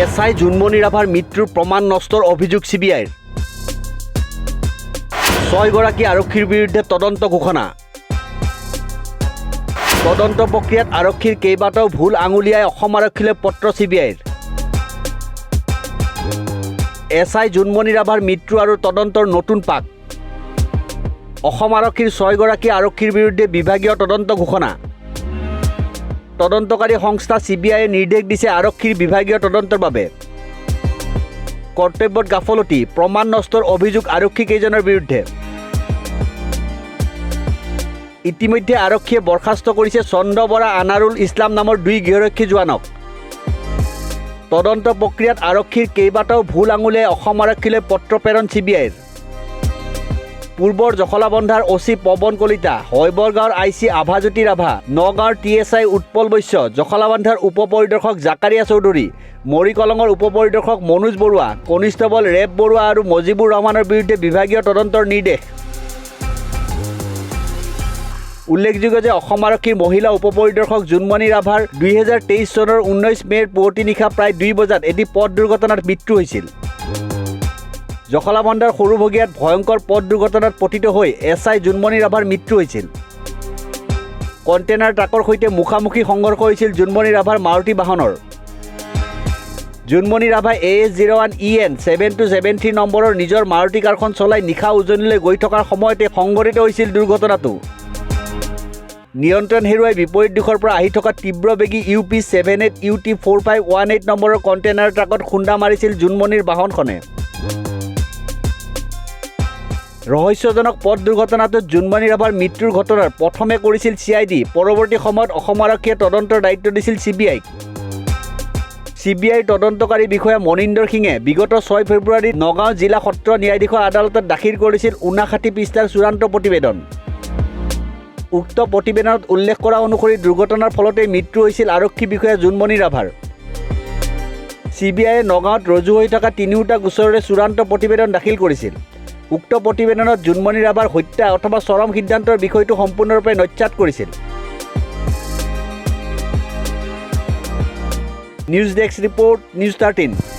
SI Junmoni ৰাভাৰ মৃত্যুৰ প্ৰমাণ নষ্টৰ অভিযোগ CBIৰ 6 গৰাকী আৰক্ষীৰ বিৰুদ্ধে তদন্ত ঘোষণা তদন্ত প্ৰক্ৰিয়াত আৰক্ষীৰ কেইবাটাও ভুল আঙুলিয়াই অসম আৰক্ষীলৈ পত্ৰ CBIৰ এসআই জুনমণি ৰাভাৰ মৃত্যু আৰু তদন্তৰ নতুন পাক অসম আৰক্ষীৰ 6 গৰাকী আৰক্ষীৰ বিৰুদ্ধে বিভাগীয় তদন্ত ঘোষণা তদন্তকাৰী সংস্থা CBIয়ে নিৰ্দেশ দিছে আৰক্ষীৰ বিভাগীয় তদন্তৰ বাবে কৰ্তব্যত গাফলতি প্ৰমাণ নষ্টৰ অভিযোগ আৰক্ষী কেইজনৰ বিৰুদ্ধে ইতিমধ্যে আৰক্ষীয়ে বৰখাস্ত কৰিছে চন্দ্ৰ বৰা আনাৰুল ইছলাম নামৰ 2 গৃহৰক্ষী জোৱানক তদন্ত প্ৰক্ৰিয়াত আৰক্ষীৰ কেইবাটাও ভুল আঙুলিয়াই অসম আৰক্ষীলৈ পত্ৰ প্ৰেৰণ CBIৰ পূৰ্বৰ জখলাবন্ধাৰ OC পৱন কলিতা হৈবৰগাঁৱৰ IC আভাজ্যোতি ৰাভা নগাঁৱৰ TSI উৎপল বৈশ্য জখলাবন্ধাৰ উপ পৰিদৰ্শক জাকাৰিয়া চৌধুৰী মৰিকলঙৰ উপ পৰিদৰ্শক মনোজ বৰুৱা কনিষ্টেবল ৰেব বৰুৱা আৰু মজিবুৰ ৰহমানৰ বিৰুদ্ধে বিভাগীয় তদন্তৰ নিৰ্দেশ উল্লেখযোগ্য যে অসম আৰক্ষীৰ মহিলা উপ পৰিদৰ্শক জুনমণি ৰাভাৰ 2023 চনৰ 19 মেৰ পুৱতি নিশা প্ৰায় 2 বজাত এটি পথ দুৰ্ঘটনাত মৃত্যু হৈছিল জখলাবন্ধাৰ সৰুভগীয়াত ভয়ংকৰ পথ দুৰ্ঘটনাত পতিত হৈ এসআই জুনমণি ৰাভাৰ মৃত্যু হৈছিল কণ্টেইনাৰ ট্ৰাকৰ সৈতে মুখামুখি সংঘৰ্ষ হৈছিল জুনমণি ৰাভাৰ মাৰুতি বাহনৰ জুনমণি ৰাভাই AS01 EN 7273 নম্বৰৰ নিজৰ মাৰুতি কাৰখন চলাই নিশা উজনিলৈ গৈ থকাৰ সময়তে সংঘটিত হৈছিল দুৰ্ঘটনাটো নিয়ন্ত্ৰণ হেৰুৱাই বিপৰীত দিশৰ পৰা আহি থকা তীব্ৰবেগী UP 78 UT 4518 নম্বৰৰ কণ্টেইনাৰ ট্ৰাকত খুন্দা মাৰিছিল জুনমণিৰ বাহনখনে ৰহস্যজনক পথ দুৰ্ঘটনাটোত জুনমণি ৰাভাৰ মৃত্যুৰ ঘটনাৰ প্ৰথমে কৰিছিল CID পৰৱৰ্তী সময়ত অসম আৰক্ষীয়ে তদন্তৰ দায়িত্ব দিছিল CBIক CBIৰ তদন্তকাৰী বিষয়া মনিন্দৰ সিঙে বিগত 6 ফেব্ৰুৱাৰীত নগাঁও জিলা সত্ৰ ন্যায়াধীশৰ আদালতত দাখিল কৰিছিল 59 পৃষ্ঠাৰ চূড়ান্ত প্ৰতিবেদন উক্ত প্ৰতিবেদনত উল্লেখ কৰা অনুসৰি দুৰ্ঘটনাৰ ফলতে মৃত্যু হৈছিল আৰক্ষী বিষয়া জুনমণি ৰাভাৰ CBIয়ে নগাঁৱত ৰুজু হৈ থকা 3টা গোচৰৰে চূড়ান্ত প্ৰতিবেদন দাখিল কৰিছিল উক্ত প্ৰতিবেদনত জুনমণি ৰাভাৰ হত্যা অথবা চৰম সিদ্ধান্তৰ বিষয়টো সম্পূৰ্ণৰূপে নচ্যাত কৰিছিল নিউজ ডেস্ক ৰিপৰ্ট নিউজ 13